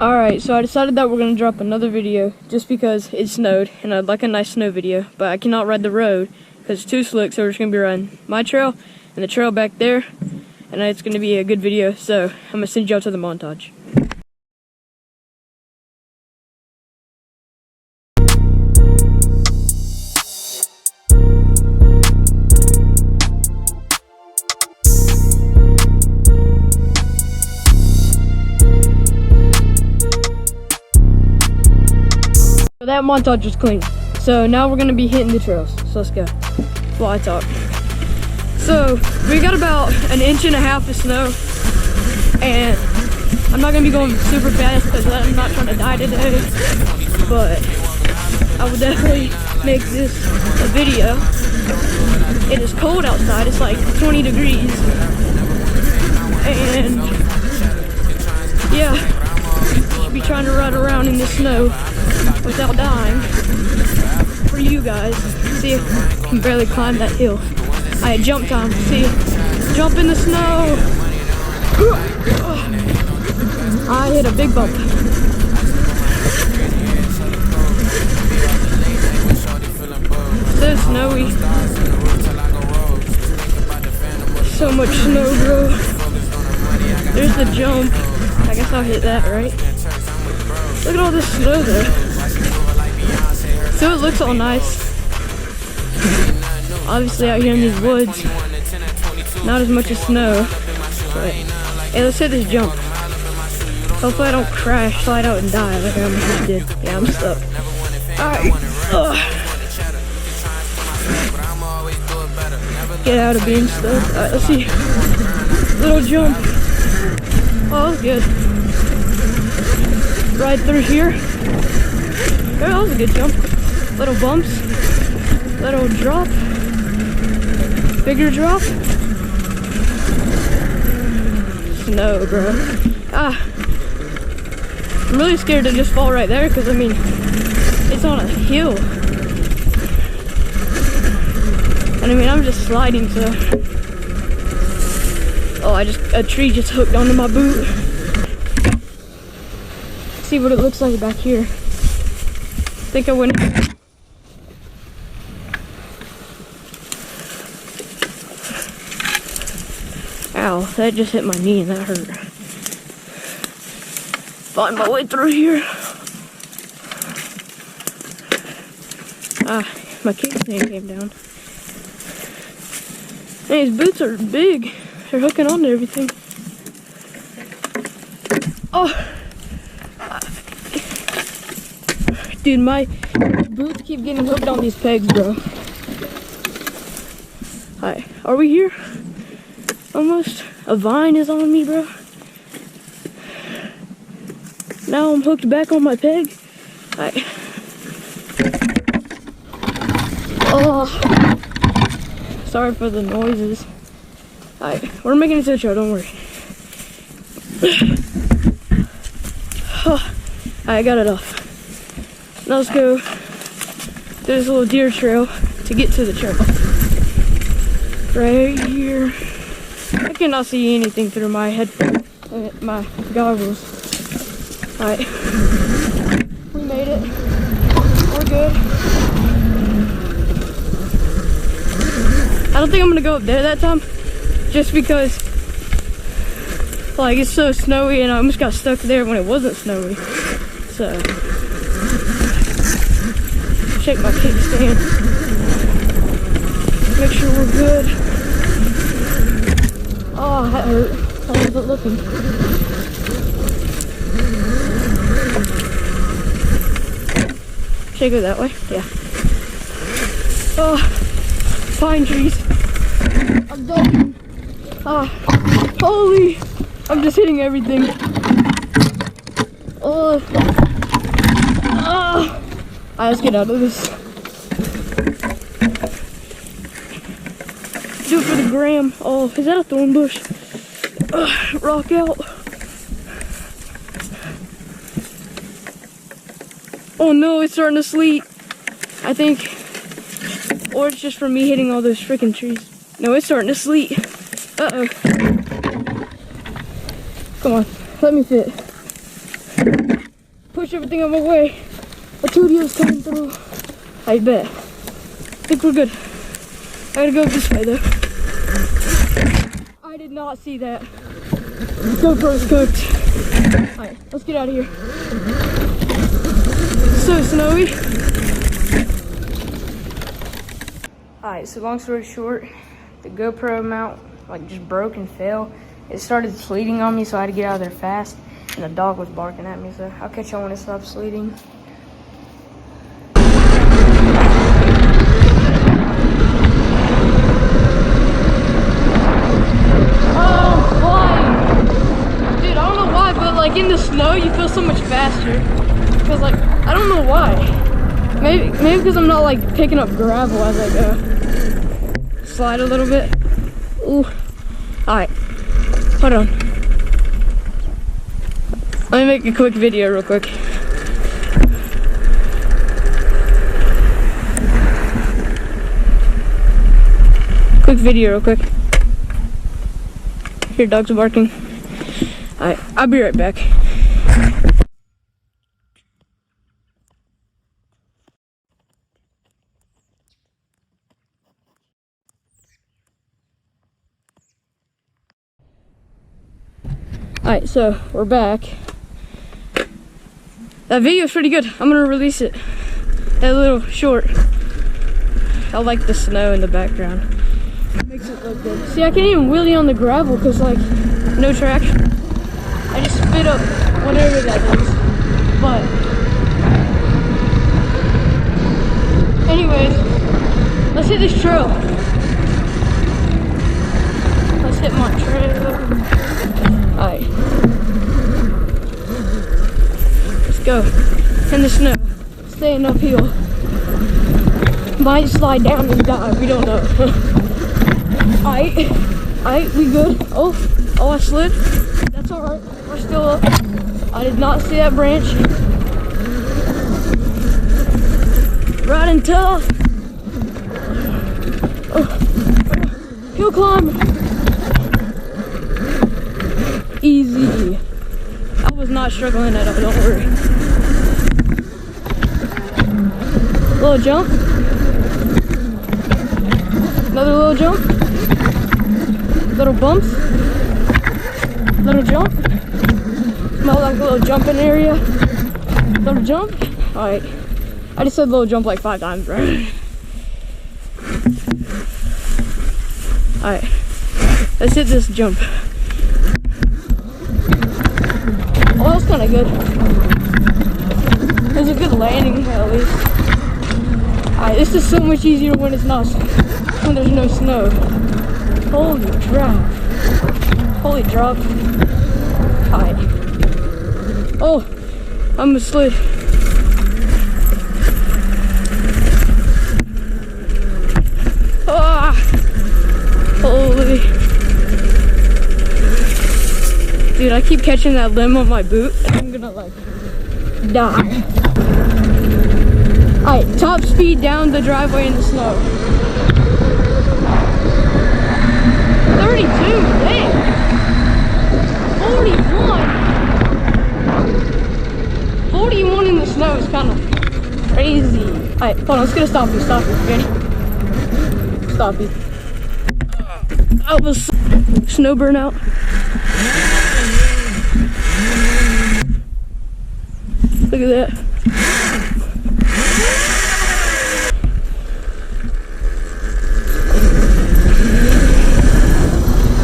Alright, so I decided that we're going to drop another video just because it snowed and I'd like a nice snow video, but I cannot ride the road because it's too slick, so we're just going to be riding my trail and the trail back there, and it's going to be a good video, so I'm going to send y'all to the montage. That montage was clean. So now we're gonna be hitting the trails. So let's go. Fly talk. So we got about 1.5 inches of snow, and I'm not gonna be going super fast because I'm not trying to die today. But I will definitely make this a video. It is cold outside. It's like 20 degrees, and yeah, should be trying to ride around in the snow without dying for you guys. See, I can barely climb that hill. I had jump time. See, jump in the snow. I hit a big bump. So snowy. So much snow, bro. There's the jump. I guess I'll hit that, right? Look at all this snow there. So it looks all nice. Obviously out here in these woods, not as much as snow. But hey, let's hit this jump. Hopefully I don't crash, slide out and die like I almost did. Yeah, I'm stuck. Alright. Get out of being stuck. Alright, let's see. Little jump. Oh, that was good. Right through here. Oh, that was a good jump. Little bumps, little drop, bigger drop. Snow, bro. I'm really scared to just fall right there because, I mean, it's on a hill. And I mean, I'm just sliding, so. Oh, a tree just hooked onto my boot. See what it looks like back here. I think I went. Ow, that just hit my knee and that hurt. Find my way through here. My kickstand came down. And these boots are big. They're hooking onto everything. Oh! Dude, my boots keep getting hooked on these pegs, bro. Hi, are we here? Almost. A vine is on me, bro. Now I'm hooked back on my peg. Oh, sorry for the noises. Alright, we're making it to the trail, don't worry. I got it off. Now let's go through this little deer trail to get to the trail. Right here. I cannot see anything through my my goggles. Alright. We made it. We're good. I don't think I'm gonna go up there that time. Just because like it's so snowy and I almost got stuck there when it wasn't snowy. So check my kickstand. Make sure we're good. Oh, that hurt. How was it looking? Should I go that way? Yeah. Oh, pine trees. I'm done. Holy! I'm just hitting everything. Oh. Alright, let's get out of this. Do it for the gram. Oh, is that a thorn bush? Rock out. Oh no, it's starting to sleet. I think. Or it's just from me hitting all those freaking trees. No, it's starting to sleet. Uh-oh. Come on, let me fit. Push everything out of my way. A Tudio's coming through. I bet. I think we're good. I gotta go this way though. I did not see that. GoPro's cooked. Alright, let's get out of here. So snowy. Alright, so long story short, the GoPro mount like just broke and fell. It started sleeting on me, so I had to get out of there fast. And the dog was barking at me, so I'll catch y'all when it stops sleeting. Like in the snow, you feel so much faster. Cause like, I don't know why. Maybe because I'm not like picking up gravel as I go. Slide a little bit. Ooh. Alright. Hold on. Let me make a quick video real quick. Quick video real quick. Your dog's barking. Alright, I'll be right back. Alright, so we're back. That video's pretty good. I'm gonna release it. That little short. I like the snow in the background. It makes it look good. See, I can't even wheelie on the gravel because like no traction. I just spit up whatever that is. But anyways, let's hit this trail. Let's hit my trail. Alright. Let's go. In the snow. Staying uphill. Might slide down and die. We don't know. Alright, we good. Oh, I slid. That's alright. We're still up. I did not see that branch. Riding tough. Hill climb. Easy. I was not struggling at all, don't worry. Little jump. Another little jump. Little bumps. Little jump. Smell like a little jumping area. Little jump. Alright. I just said little jump like 5 times, bro. Alright. Let's hit this jump. Oh, that was kind of good. It was a good landing at least. Alright, this is so much easier when it's not, when there's no snow. Holy crap. Holy drop. Alright. Oh, I'm a slid. Ah, holy. Dude, I keep catching that limb on my boot and I'm gonna like die. Alright, top speed down the driveway in the snow. 32, dang. 41 in the snow is kind of crazy. Alright, hold on, let's get a stoppie. Ready? Stoppie. That was snow burnout. Look at that.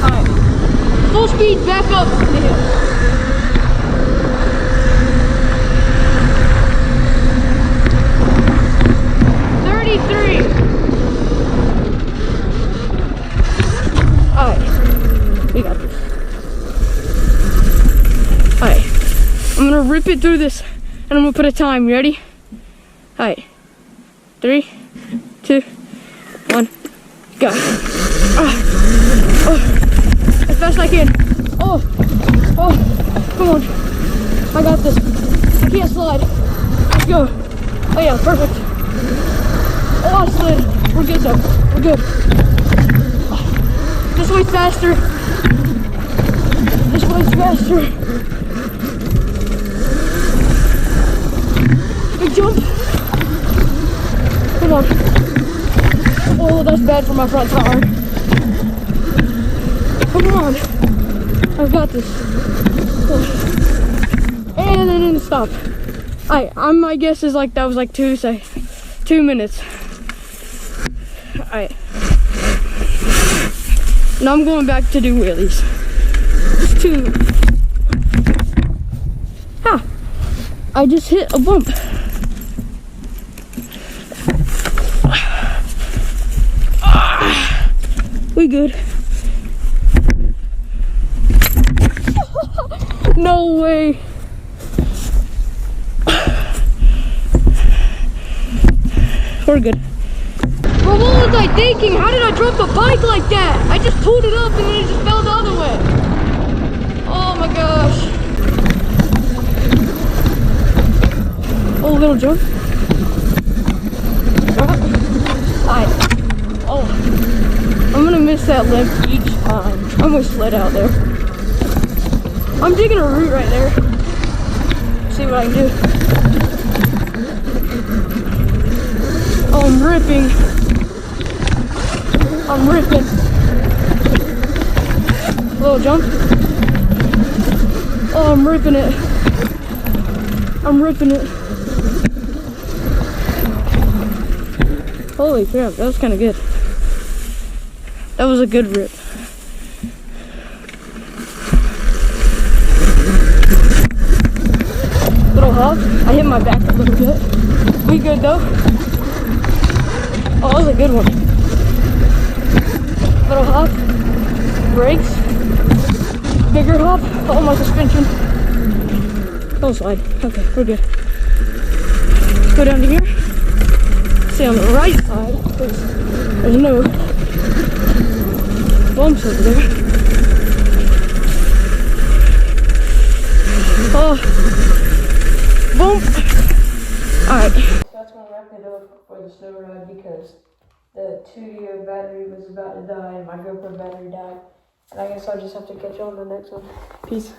Alright. Full speed back up the hill. 33. Alright. We got this. Alright. I'm gonna rip it through this and I'm gonna put a time. You ready? Alright. 3, 2, 1, go. As fast as I can. Oh, come on. I got this. I can't slide. Let's go. Oh yeah, perfect. Oh, I slid. We're good though. We're good. This way's faster. This way's faster. bad for my front tire. Come on. I've got this. And it didn't stop. My guess is like that was like 2 minutes. Alright. Now I'm going back to do wheelies. It's too. Ha! I just hit a bump. We good. No way. We're good. Bro, what was I thinking? How did I drop the bike like that? I just pulled it up and then it just fell the other way. Oh my gosh. Oh, little jump. Alright. Oh. I'm gonna miss that limp each time. I'm gonna sled out there. I'm digging a root right there. See what I can do. Oh, I'm ripping. I'm ripping. Little jump. Oh, I'm ripping it. I'm ripping it. Holy crap, that was kind of good. That was a good rip. Little hop. I hit my back a little bit. We good though. Oh, that was a good one. Little hop. Brakes. Bigger hop. Oh, my suspension. Don't slide. Okay, we're good. Let's go down to here. Stay on the right side, because there's no bumps over there. Oh, bump. Alright. That's gonna wrap it up for the Snowride because the 2-year battery was about to die and my GoPro battery died. And I guess I'll just have to catch you on the next one. Peace.